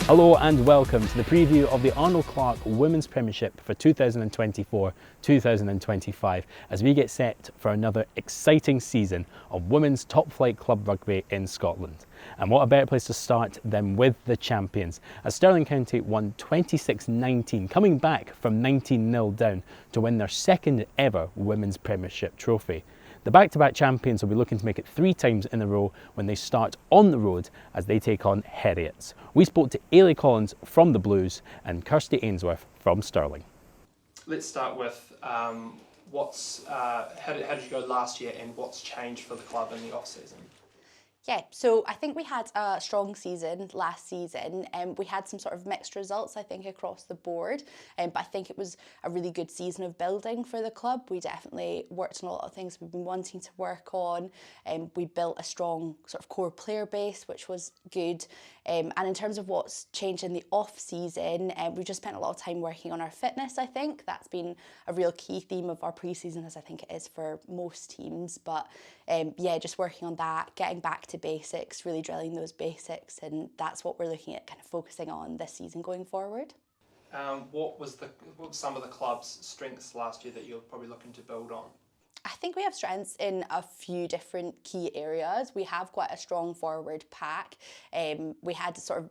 Hello and welcome to the preview of the Arnold Clark Women's Premiership for 2024-2025 as we get set for another exciting season of women's top flight club rugby in Scotland. And what a better place to start than with the champions, as Stirling County won 26-19, coming back from 19-0 down to win their second ever Women's Premiership trophy. The back-to-back champions will be looking to make it 3 times in a row when they start on the road as they take on Heriots. We spoke to Ailey Collins from the Blues and Kirsty Ainsworth from Stirling. Let's start with how did you go last year and what's changed for the club in the off-season? Yeah, so I think we had a strong season last season. We had some sort of mixed results, I think, across the board. But I think it was a really good season of building for the club. We definitely worked on a lot of things we've been wanting to work on. We built a strong sort of core player base, which was good. And in terms of what's changed in the off-season, we've just spent a lot of time working on our fitness, I think. That's been a real key theme of our pre-season, as I think it is for most teams. But yeah, just working on that, getting back to basics, really drilling those basics, and that's what we're looking at kind of focusing on this season going forward. What were some of the club's strengths last year that you're probably looking to build on? I think we have strengths in a few different key areas. We have quite a strong forward pack. We had sort of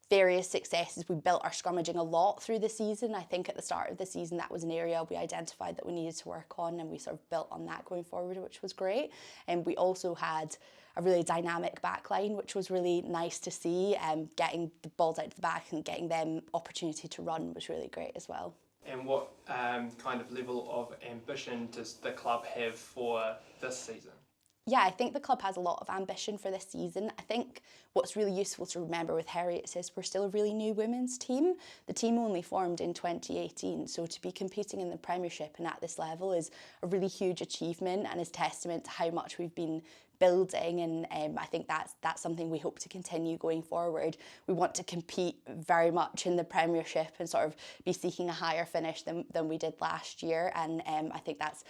various successes. We built our scrummaging a lot through the season. I think at the start of the season that was an area we identified that we needed to work on, and we sort of built on that going forward, which was great. And we also had a really dynamic backline, which was really nice to see. Getting the balls out to the back and getting them opportunity to run was really great as well. And what kind of level of ambition does the club have for this season? Yeah, I think the club has a lot of ambition for this season. I think what's really useful to remember with Heriots is we're still a really new women's team. The team only formed in 2018, so to be competing in the Premiership and at this level is a really huge achievement and is testament to how much we've been building, and I think that's something we hope to continue going forward. We want to compete very much in the Premiership and sort of be seeking a higher finish than we did last year, and I think that's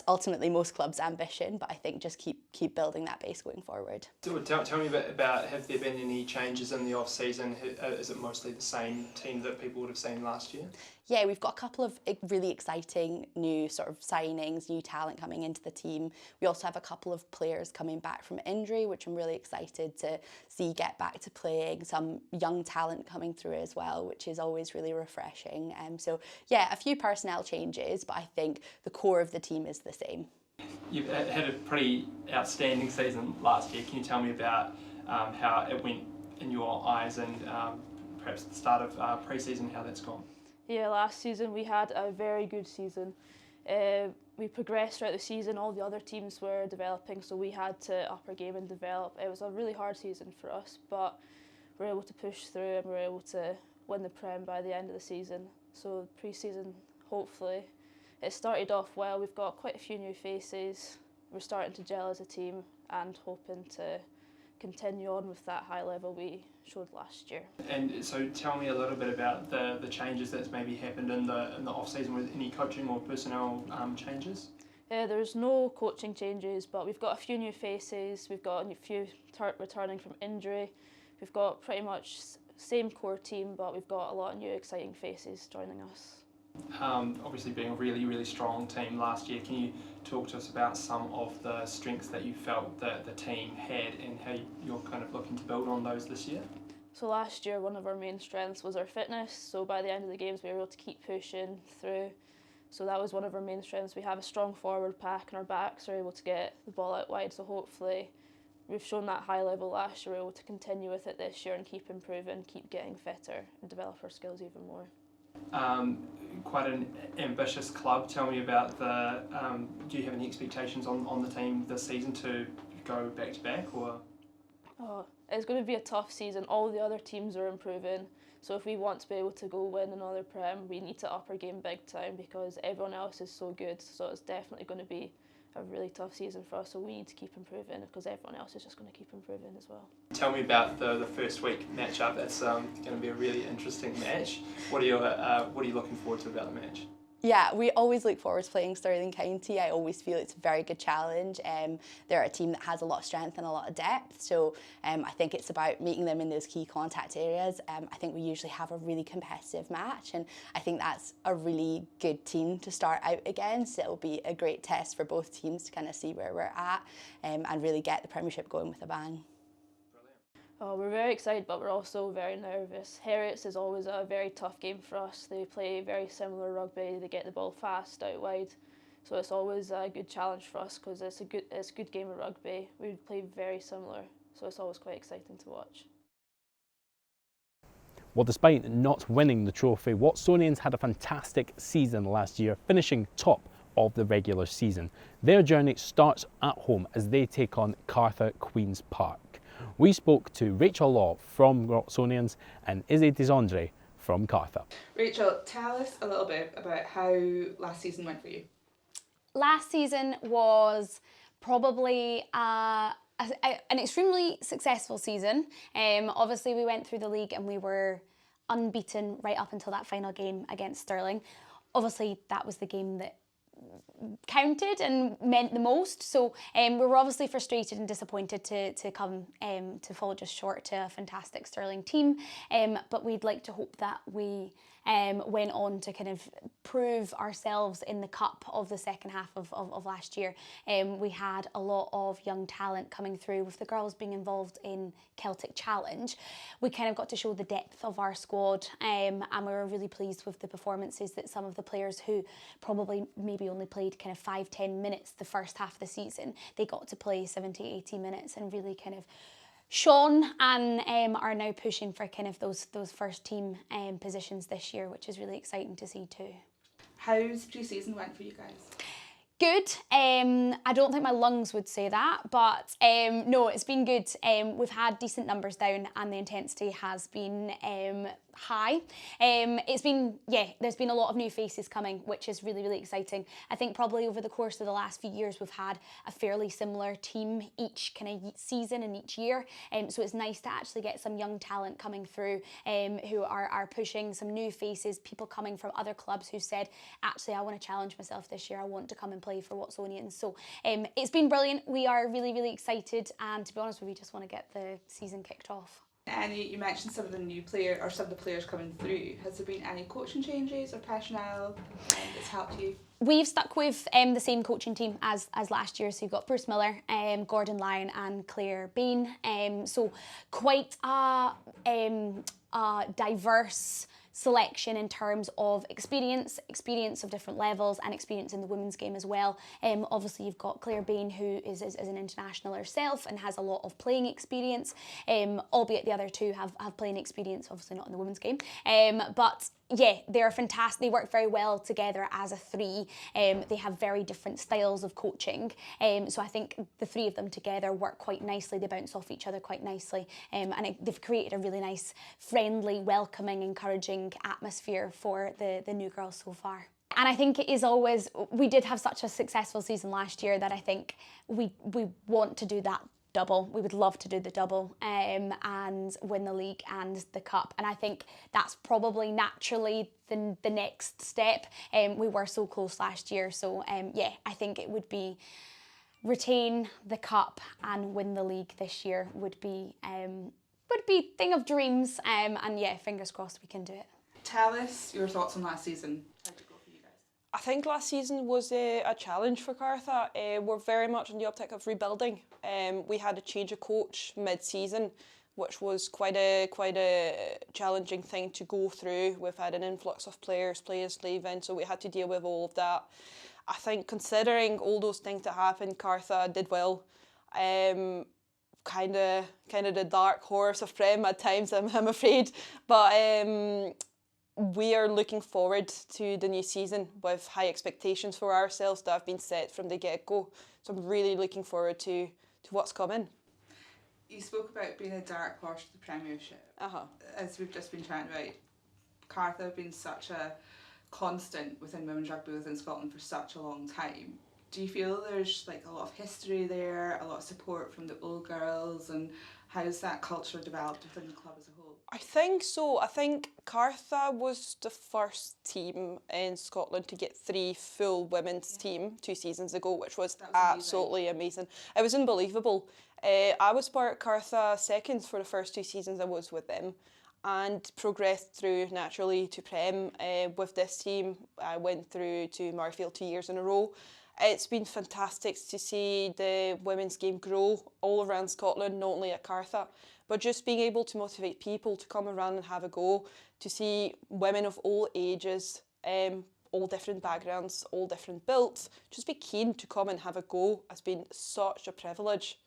ultimately most clubs' ambition, but I think just keep building that base going forward. So tell me a bit about, have there been any changes in the off-season? Is it mostly the same team that people would have seen last year? Yeah, we've got a couple of really exciting new sort of signings, new talent coming into the team. We also have a couple of players coming back from injury, which I'm really excited to see get back to playing. Some young talent coming through as well, which is always really refreshing. So yeah, a few personnel changes, but I think the core of the team is the same. You've had a pretty outstanding season last year. Can you tell me about how it went in your eyes and perhaps the start of pre-season, how that's gone? Yeah, last season we had a very good season. We progressed throughout the season, all the other teams were developing, so we had to up our game and develop. It was a really hard season for us, but we were able to push through and we were able to win the Prem by the end of the season. So pre-season, hopefully, it started off well. We've got quite a few new faces. We're starting to gel as a team and hoping to continue on with that high level we showed last year. And so tell me a little bit about the changes that's maybe happened in the off-season, with any coaching or personnel changes? There's no coaching changes, but we've got a few new faces. We've got a few returning from injury. We've got pretty much same core team, but we've got a lot of new exciting faces joining us. Obviously being a really, really strong team last year, can you talk to us about some of the strengths that you felt that the team had and how you're kind of looking to build on those this year? So last year one of our main strengths was our fitness, so by the end of the games we were able to keep pushing through. So that was one of our main strengths. We have a strong forward pack and our backs are able to get the ball out wide, so hopefully we've shown that high level last year, we're able to continue with it this year and keep improving, keep getting fitter and develop our skills even more. Quite an ambitious club. Tell me about do you have any expectations on the team this season to go back to back, or? Oh, it's going to be a tough season. All the other teams are improving, so if we want to be able to go win another Prem, we need to up our game big time because everyone else is so good, so it's definitely going to be a really tough season for us, so we need to keep improving because everyone else is just going to keep improving as well. Tell me about the first week matchup. It's going to be a really interesting match. What are you looking forward to about the match? Yeah, we always look forward to playing Stirling County. I always feel it's a very good challenge. They're a team that has a lot of strength and a lot of depth, so I think it's about meeting them in those key contact areas. I think we usually have a really competitive match, and I think that's a really good team to start out against. It'll be a great test for both teams to kind of see where we're at and really get the Premiership going with a bang. Oh, we're very excited, but we're also very nervous. Heriots is always a very tough game for us. They play very similar rugby. They get the ball fast out wide, so it's always a good challenge for us because it's a good game of rugby. We play very similar, so it's always quite exciting to watch. Well, despite not winning the trophy, Watsonians had a fantastic season last year, finishing top of the regular season. Their journey starts at home as they take on Cartha Queen's Park. We spoke to Rachel Law from Watsonians and Izzy Desandre from Cartha. Rachel, tell us a little bit about how last season went for you. Last season was probably an extremely successful season. Obviously we went through the league and we were unbeaten right up until that final game against Stirling. Obviously that was the game that counted and meant the most, so we were obviously frustrated and disappointed to come to fall just short to a fantastic Stirling team, but we'd like to hope that we went on to kind of prove ourselves in the cup of the second half of last year. We had a lot of young talent coming through, with the girls being involved in Celtic Challenge. We kind of got to show the depth of our squad, and we were really pleased with the performances that some of the players who probably maybe only played kind of 5-10 minutes the first half of the season, they got to play 70-80 minutes and really kind of shone, and are now pushing for kind of those first team positions this year, which is really exciting to see too. How's pre-season went for you guys? Good. I don't think my lungs would say that, but no, it's been good. We've had decent numbers down and the intensity has been high. It's been, there's been a lot of new faces coming, which is really, really exciting. I think probably over the course of the last few years, we've had a fairly similar team each kind of season and each year. So it's nice to actually get some young talent coming through who are pushing, some new faces, people coming from other clubs who said, actually, I want to challenge myself this year. I want to come and play for Watsonians. So it's been brilliant. We are really, really excited. And to be honest with you, we just want to get the season kicked off. And you mentioned some of the new players, or some of the players coming through. Has there been any coaching changes or personnel that's helped you? We've stuck with the same coaching team as last year. So you've got Bruce Miller, Gordon Lyon and Claire Bain. So quite a diverse selection in terms of experience of different levels, and experience in the women's game as well. Obviously you've got Claire Bain, who is an international herself and has a lot of playing experience, albeit the other two have playing experience, obviously not in the women's game. But yeah, they're fantastic. They work very well together as a three. They have very different styles of coaching. So I think the three of them together work quite nicely. They bounce off each other quite nicely. And they've created a really nice, friendly, welcoming, encouraging atmosphere for the new girls so far. And I think it is always, we did have such a successful season last year that I think we want to do that double. We would love to do the double and win the league and the cup. And I think that's probably naturally the next step. We were so close last year. So yeah, I think it would be retain the cup and win the league this year would be thing of dreams. And yeah, fingers crossed we can do it. Tell us your thoughts on last season. How'd it go for you guys? I think last season was a challenge for Cartha. We're very much on the uptick of rebuilding. We had a change of coach mid-season, which was quite a challenging thing to go through. We've had an influx of players leaving, so we had to deal with all of that. I think considering all those things that happened, Cartha did well. Kind of the dark horse of Prem at times, I'm afraid, but we are looking forward to the new season with high expectations for ourselves that have been set from the get-go. So I'm really looking forward to what's coming. You spoke about being a dark horse to the Premiership. As we've just been chatting about, Cartha have been such a constant within women's rugby within Scotland for such a long time. do you feel there's like a lot of history there, a lot of support from the old girls, and how's that culture developed within the club as a whole? I think so. I think Cartha was the first team in Scotland to get 3 full women's team 2 seasons ago, which was absolutely amazing. It was unbelievable. I was part of Cartha seconds for the first 2 seasons I was with them, and progressed through naturally to Prem. With this team, I went through to Marfield 2 years in a row. It's been fantastic to see the women's game grow all around Scotland, not only at Cartha, but just being able to motivate people to come around and have a go, to see women of all ages, all different backgrounds, all different builds, just be keen to come and have a go has been such a privilege.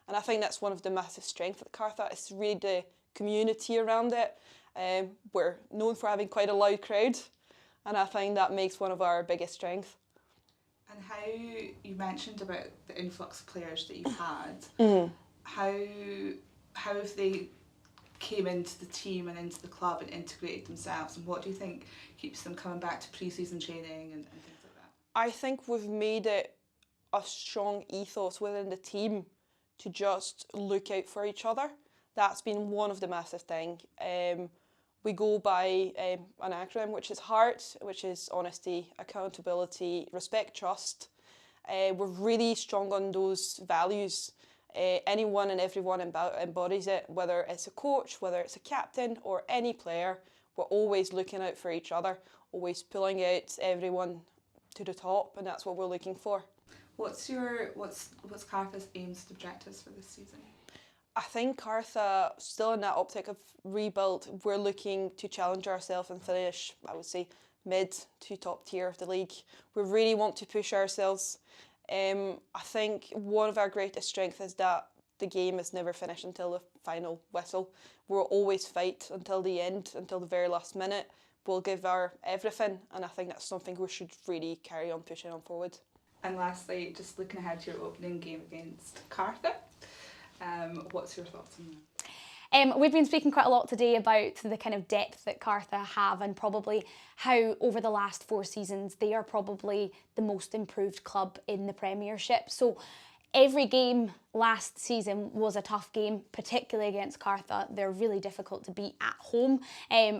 And I think that's one of the massive strengths of Cartha, it's really the community around it. We're known for having quite a loud crowd, and I think that makes one of our biggest strengths. And how, you mentioned about the influx of players that you've had, how have they came into the team and into the club and integrated themselves, and what do you think keeps them coming back to pre-season training and things like that? I think we've made it a strong ethos within the team to just look out for each other. That's been one of the massive things. We go by an acronym which is HEART, which is honesty, accountability, respect, trust. We're really strong on those values. Anyone and everyone embodies it, whether it's a coach, whether it's a captain or any player. We're always looking out for each other, always pulling out everyone to the top, and that's what we're looking for. What's Cartha's aims and objectives for this season? I think Cartha, still in that optic of rebuild, we're looking to challenge ourselves and finish, I would say, mid to top tier of the league. We really want to push ourselves. I think one of our greatest strengths is that the game is never finished until the final whistle. We'll always fight until the end, until the very last minute. We'll give our everything, and I think that's something we should really carry on pushing on forward. And lastly, just looking ahead to your opening game against Cartha, what's your thoughts on that? We've been speaking quite a lot today about the kind of depth that Cartha have, and probably how over the last 4 seasons they are probably the most improved club in the Premiership. So every game last season was a tough game, particularly against Cartha. They're really difficult to beat at home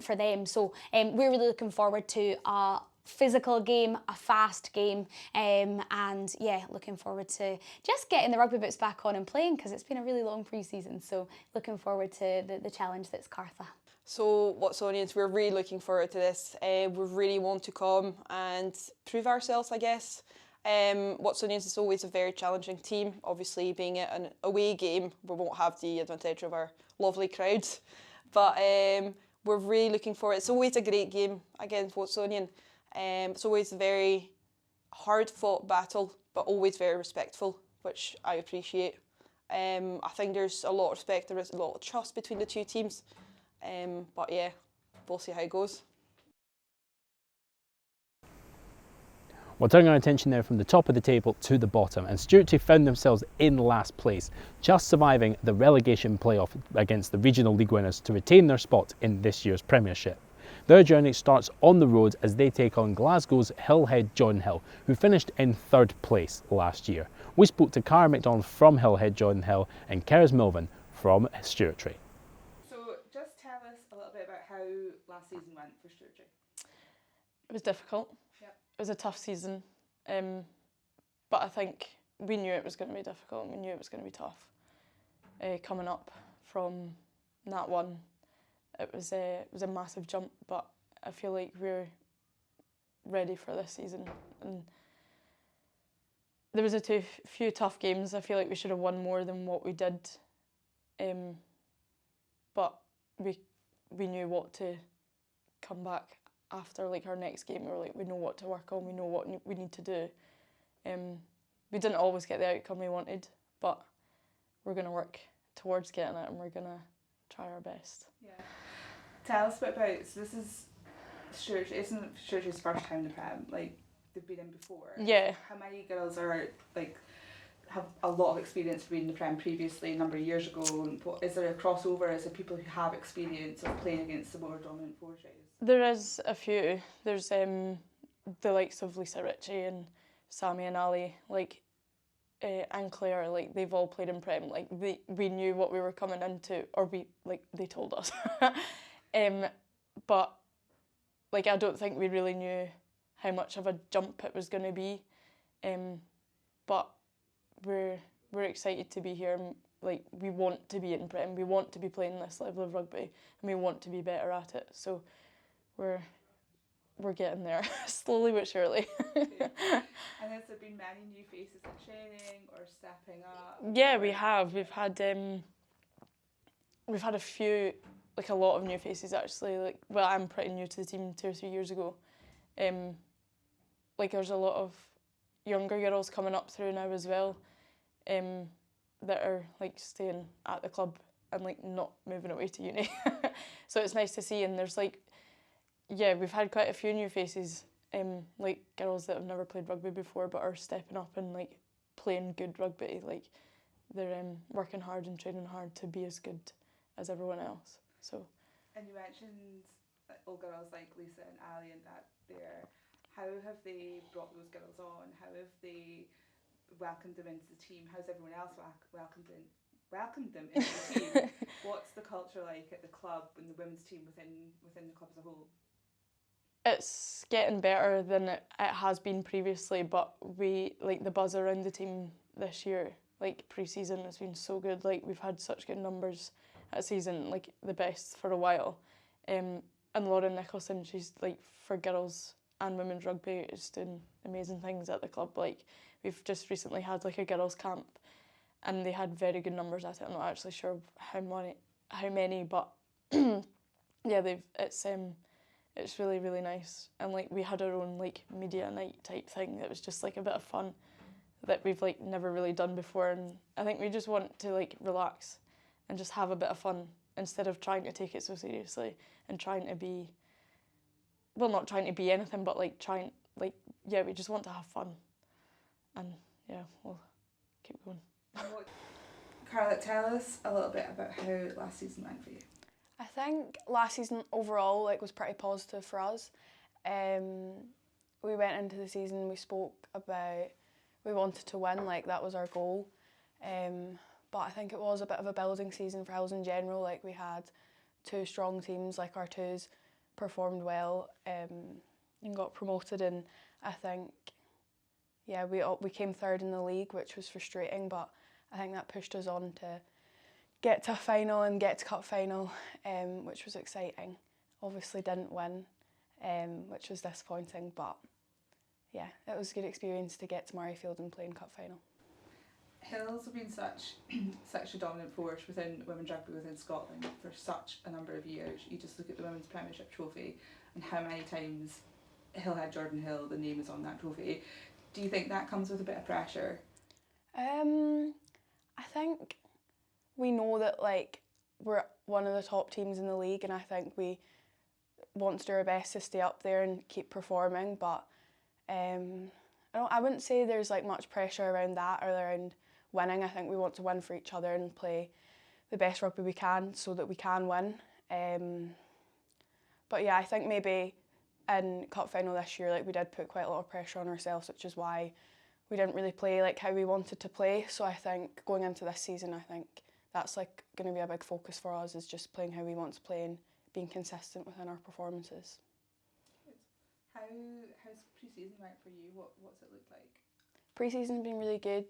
for them. So we're really looking forward to a physical game, a fast game, and yeah, looking forward to just getting the rugby boots back on and playing, because it's been a really long pre-season, so looking forward to the challenge that's Cartha. So Watsonians, we're really looking forward to this. We really want to come and prove ourselves, I guess. Watsonians is always a very challenging team. Obviously, being an away game, we won't have the advantage of our lovely crowd, but we're really looking forward. It's always a great game against Watsonian. It's always a very hard-fought battle, but always very respectful, which I appreciate. I think there's a lot of respect, there is a lot of trust between the two teams, but yeah, we'll see how it goes. Well, turning our attention now from the top of the table to the bottom, and Stewartry found themselves in last place, just surviving the relegation playoff against the regional league winners to retain their spot in this year's Premiership. Their journey starts on the road as they take on Glasgow's Hillhead John Hill, who finished in 3rd place last year. We spoke to Cara McDonald from Hillhead John Hill and Keris Milvan from Stewartry. So just tell us a little bit about how last season went for Stewartry. It was difficult. Yep. It was a tough season, but I think we knew it was going to be difficult and we knew it was going to be tough. Coming up from that one, it was a massive jump, but I feel like we're ready for this season. And there was a few tough games. I feel like we should have won more than what we did, but we knew what to come back after, like our next game. We were like, we know what to work on, we know what we need to do. We didn't always get the outcome we wanted, but we're going to work towards getting it, and we're going to try our best. Yeah. Tell us a bit about, so this is Stewartry, isn't Stewartry's first time in the Prem? Like, they've been in before. Yeah. How many girls are, like, have a lot of experience of being in the Prem previously, a number of years ago? And what, is there a crossover? Is there people who have experience of playing against the more dominant forces? There is a few. There's the likes of Lisa Ritchie and Sammy and Ali, like, and Claire, like, they've all played in Prem. Like, we knew what we were coming into, or they told us. But like, I don't think we really knew how much of a jump it was going to be. But we're excited to be here. Like, we want to be in Prem, we want to be playing this level of rugby, and we want to be better at it. So we're getting there, slowly but surely. And has there been many new faces at training or stepping up? Yeah, we have. We've had a few, like a lot of new faces actually. Like, well, I'm pretty new to the team 2 or 3 years ago. Like, there's a lot of younger girls coming up through now as well, that are like staying at the club and like not moving away to uni. So it's nice to see, and there's like, yeah, we've had quite a few new faces, like girls that have never played rugby before but are stepping up and like playing good rugby. Like, they're working hard and training hard to be as good as everyone else. So. And you mentioned old girls like Lisa and Ali and that there. How have they brought those girls on? How have they welcomed them into the team? How's everyone else welcomed them into the team? What's the culture like at the club and the women's team within the club as a whole? It's getting better than it has been previously, but we like the buzz around the team this year. Like, pre-season has been so good. Like, we've had such good numbers at season, like the best for a while. And Lauren Nicholson, she's like, for girls and women's rugby, is doing amazing things at the club. Like, we've just recently had like a girls' camp, and they had very good numbers at it. I'm not actually sure how many, but yeah, it's really, really nice. And like, we had our own like media night type thing that was just like a bit of fun that we've like never really done before. And I think we just want to like relax and just have a bit of fun instead of trying to take it so seriously and trying to be, well, not trying to be anything, but like trying, like, yeah, we just want to have fun. And yeah, we'll keep going. Carla, tell us a little bit about how last season went for you. I think last season overall like was pretty positive for us. We went into the season, we spoke about we wanted to win, like that was our goal. But I think it was a bit of a building season for Hills in general. Like, we had 2 strong teams, like our 2s performed well and got promoted, and I think, yeah, we came 3rd in the league, which was frustrating, but I think that pushed us on to get to a final and get to cup final, which was exciting. Obviously didn't win, which was disappointing, but yeah, it was a good experience to get to Murrayfield and play in cup final. Hills have been such a dominant force within women's rugby within Scotland for such a number of years. You just look at the Women's Premiership trophy and how many times Hill had Jordan Hill, the name is on that trophy. Do you think that comes with a bit of pressure? I think we know that like we're one of the top teams in the league, and I think we want to do our best to stay up there and keep performing, but I wouldn't say there's like much pressure around that or around winning. I think we want to win for each other and play the best rugby we can so that we can win. But yeah, I think maybe in cup final this year, like, we did put quite a lot of pressure on ourselves, which is why we didn't really play like how we wanted to play. So I think going into this season, I think that's like going to be a big focus for us, is just playing how we want to play and being consistent within our performances. How's pre-season went for you? What's it looked like? Pre-season's been really good.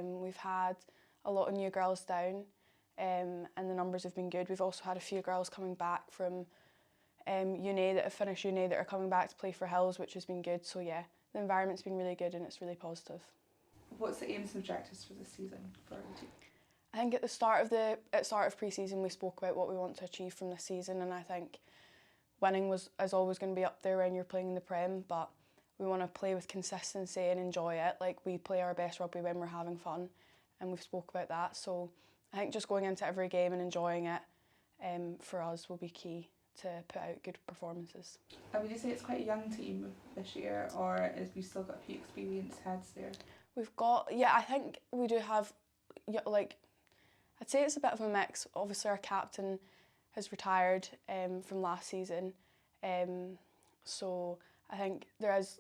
We've had a lot of new girls down, and the numbers have been good. We've also had a few girls coming back from uni that have finished uni that are coming back to play for Hills, which has been good. So yeah, the environment's been really good and it's really positive. What's the aims and objectives for this season for the team? I think at the start of pre-season we spoke about what we want to achieve from this season, and I think winning is always going to be up there when you're playing in the Prem, but we want to play with consistency and enjoy it. Like, we play our best rugby when we're having fun, and we've spoke about that. So I think just going into every game and enjoying it for us will be key to put out good performances. And would you say it's quite a young team this year, or have we still got a few experienced heads there? We've got, yeah, I think we do have, like, I'd say it's a bit of a mix. Obviously our captain has retired from last season, so I think there is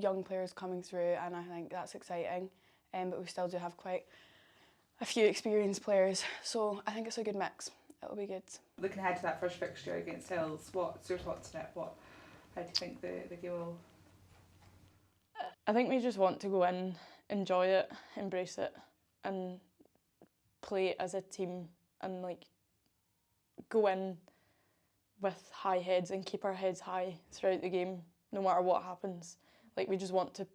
young players coming through, and I think that's exciting. But we still do have quite a few experienced players, so I think it's a good mix. It'll be good. Looking ahead to that first fixture against Hills, what's your thoughts on it? How do you think the game will? I think we just want to go in, enjoy it, embrace it, and play as a team, and like go in with high heads and keep our heads high throughout the game, no matter what happens. Like, we just want to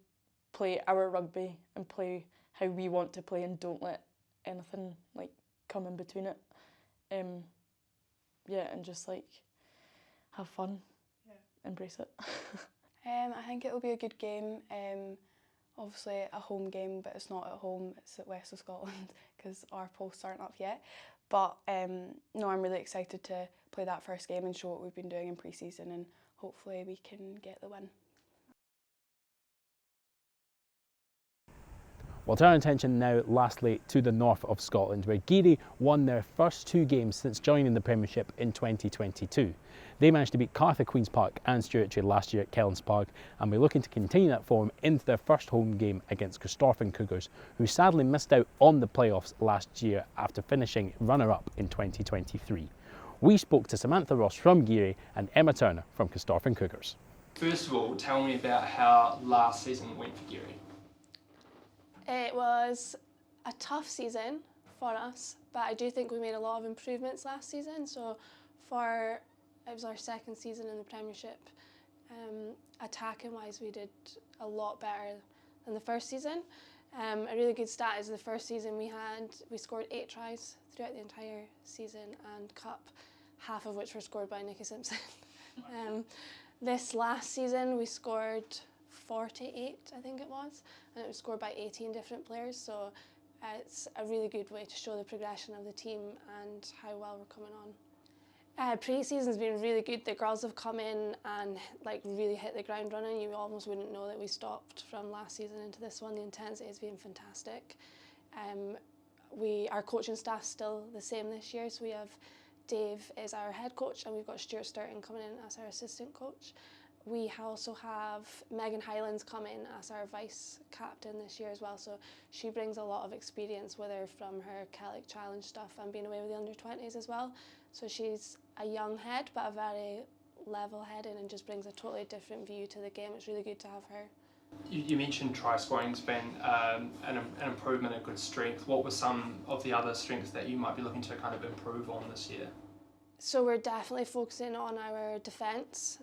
play our rugby and play how we want to play, and don't let anything like come in between it. Yeah, and just like have fun, embrace it. I think it'll be a good game. Obviously a home game, but it's not at home, it's at West of Scotland because our posts aren't up yet. But no, I'm really excited to play that first game and show what we've been doing in pre-season, and hopefully we can get the win. We'll turn our attention now lastly to the north of Scotland, where Geary won their first 2 games since joining the Premiership in 2022. They managed to beat Cartha Queen's Park and Stewartry last year at Kellens Park, and we're looking to continue that form into their first home game against Corstorphine Cougars, who sadly missed out on the playoffs last year after finishing runner-up in 2023. We spoke to Samantha Ross from Geary and Emma Turner from Corstorphine Cougars. First of all, tell me about how last season went for Geary. It was a tough season for us, but I do think we made a lot of improvements last season. So it was our second season in the Premiership. Attacking wise, we did a lot better than the first season. A really good stat is the first season we scored 8 tries throughout the entire season and cup, half of which were scored by Nikki Simpson. This last season we scored 48, I think it was, and it was scored by 18 different players, so it's a really good way to show the progression of the team and how well we're coming on. Pre-season's been really good. The girls have come in and like really hit the ground running. You almost wouldn't know that we stopped from last season into this one. The intensity has been fantastic. Our coaching staff's still the same this year, so we have Dave is our head coach and we've got Stuart Sturton coming in as our assistant coach. We also have Megan Hylands come in as our vice captain this year as well, so she brings a lot of experience with her from her Celtic Challenge stuff and being away with the under-20s as well. So she's a young head but a very level-headed and just brings a totally different view to the game. It's really good to have her. You mentioned try scoring's been an improvement, a good strength. What were some of the other strengths that you might be looking to kind of improve on this year? So we're definitely focusing on our defence.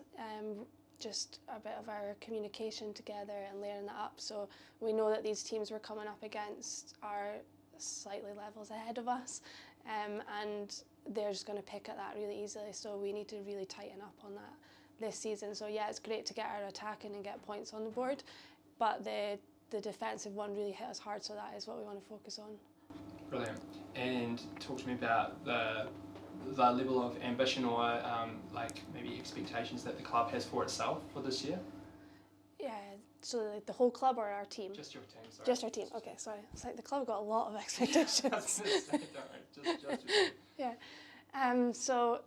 Just a bit of our communication together and layering that up. So we know that these teams we're coming up against are slightly levels ahead of us, and they're just going to pick at that really easily. So we need to really tighten up on that this season. So yeah, it's great to get our attacking and get points on the board, but the defensive one really hit us hard. So that is what we want to focus on. Brilliant. And talk to me about the level of ambition or like maybe expectations that the club has for itself for this year? Yeah, so the whole club or our team? Just your team, sorry. Just our team, okay, sorry. It's like the club got a lot of expectations. I was going to say, don't worry, just your team. Yeah, so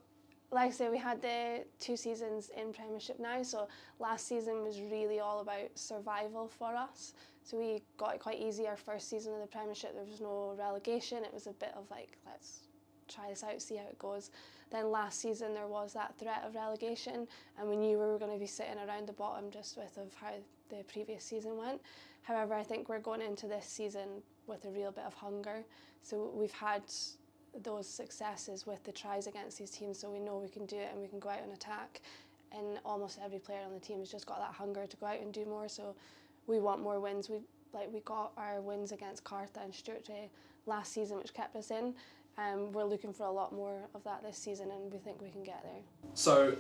like I say, we had the 2 seasons in Premiership now, so last season was really all about survival for us. So we got it quite easy our first season of the Premiership. There was no relegation. It was a bit of like, let's try this out, see how it goes. Then last season there was that threat of relegation, and we knew we were going to be sitting around the bottom just with of how the previous season went. However, I think we're going into this season with a real bit of hunger. So we've had those successes with the tries against these teams, so we know we can do it and we can go out and attack. And almost every player on the team has just got that hunger to go out and do more. So we want more wins. We got our wins against Cartha and Stewartry last season, which kept us in. We're looking for a lot more of that this season, and we think we can get there. So,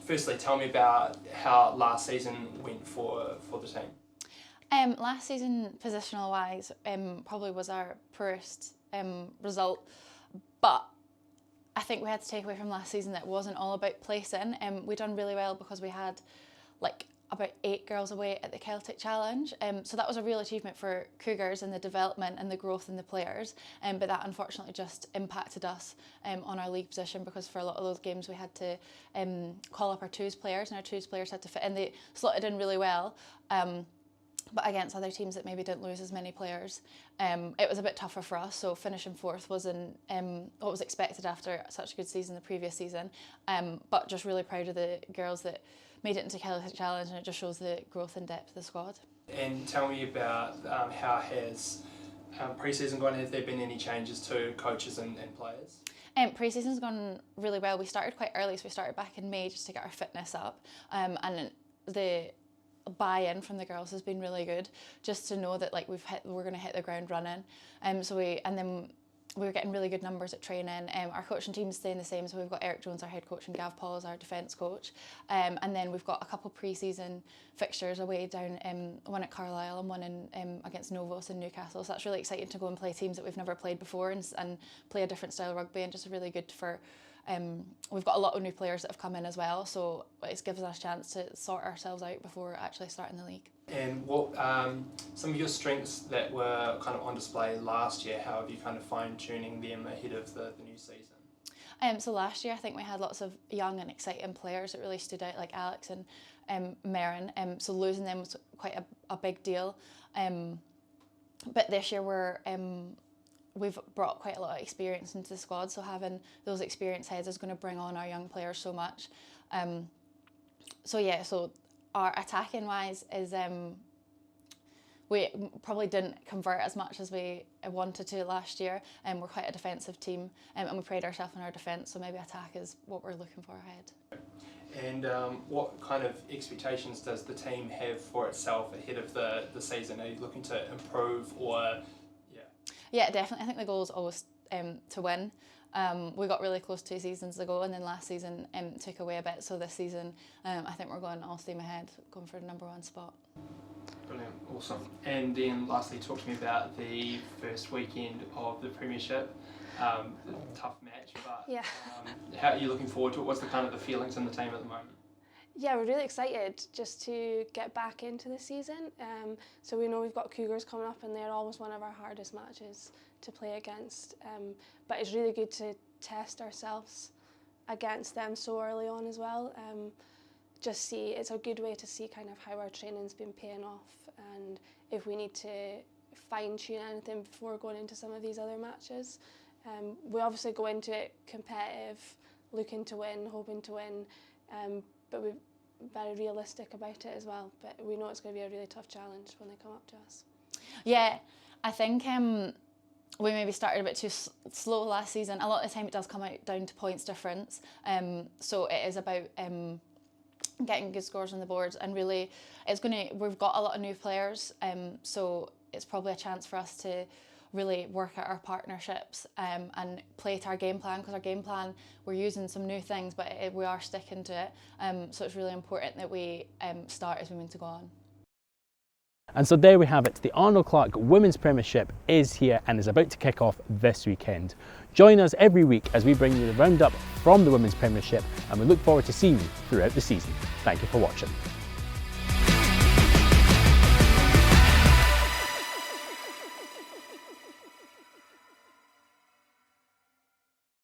firstly, tell me about how last season went for the team. Last season, positional wise, probably was our poorest result, but I think we had to take away from last season that it wasn't all about placing. We done really well because we had like about 8 girls away at the Celtic Challenge. So that was a real achievement for Cougars in the development and the growth in the players, but that unfortunately just impacted us on our league position, because for a lot of those games we had to call up our twos players, and our twos players had to fit in. They slotted in really well, but against other teams that maybe didn't lose as many players, it was a bit tougher for us. So finishing 4th wasn't what was expected after such a good season the previous season, but just really proud of the girls that made it into Celtic Challenge, and it just shows the growth and depth of the squad. And tell me about how has pre-season gone? Have there been any changes to coaches and players? Pre-season's gone really well. We started quite early, so we started back in May just to get our fitness up, and the buy-in from the girls has been really good, just to know that like we're going to hit the ground running. We were getting really good numbers at training. Our coaching team is staying the same, so we've got Eric Jones, our head coach, and Gav Paul as our defence coach. And then we've got a couple pre-season fixtures away down, one at Carlisle and one in against Novos in Newcastle. So that's really exciting to go and play teams that we've never played before, and play a different style of rugby, and just really good for. We've got a lot of new players that have come in as well, so it gives us a chance to sort ourselves out before actually starting the league. And what some of your strengths that were kind of on display last year, how have you kind of fine-tuning them ahead of the new season? So last year I think we had lots of young and exciting players that really stood out, like Alex and Merrin, so losing them was quite a big deal. But this year we've brought quite a lot of experience into the squad, so having those experienced heads is going to bring on our young players so much. So our attacking wise is we probably didn't convert as much as we wanted to last year, and we're quite a defensive team, and we pride ourselves on our defence, so maybe attack is what we're looking for ahead. And what kind of expectations does the team have for itself ahead of the season? Are you looking to improve, or Yeah, definitely. I think the goal is always to win. We got really close 2 seasons ago, and then last season took away a bit. So this season, I think we're going all steam ahead, going for the #1 spot. Brilliant, awesome. And then lastly, talk to me about the first weekend of the Premiership. Tough match, but Yeah. How are you looking forward to it? What's the kind of the feelings in the team at the moment? Yeah, we're really excited just to get back into the season. So we know we've got Cougars coming up, and they're always one of our hardest matches to play against. But it's really good to test ourselves against them so early on as well. It's a good way to see kind of how our training's been paying off, and if we need to fine-tune anything before going into some of these other matches. We obviously go into it competitive, looking to win, hoping to win, but we're very realistic about it as well. But we know it's going to be a really tough challenge when they come up to us. Yeah, I think we maybe started a bit too slow last season. A lot of the time it does come out down to points difference. So it is about getting good scores on the boards, and really we've got a lot of new players, so it's probably a chance for us to really work out our partnerships and play to our game plan, because our game plan, we're using some new things, but we are sticking to it. So it's really important that we start as we mean to go on. And so there we have it. The Arnold Clark Women's Premiership is here and is about to kick off this weekend. Join us every week as we bring you the roundup from the Women's Premiership, and we look forward to seeing you throughout the season. Thank you for watching.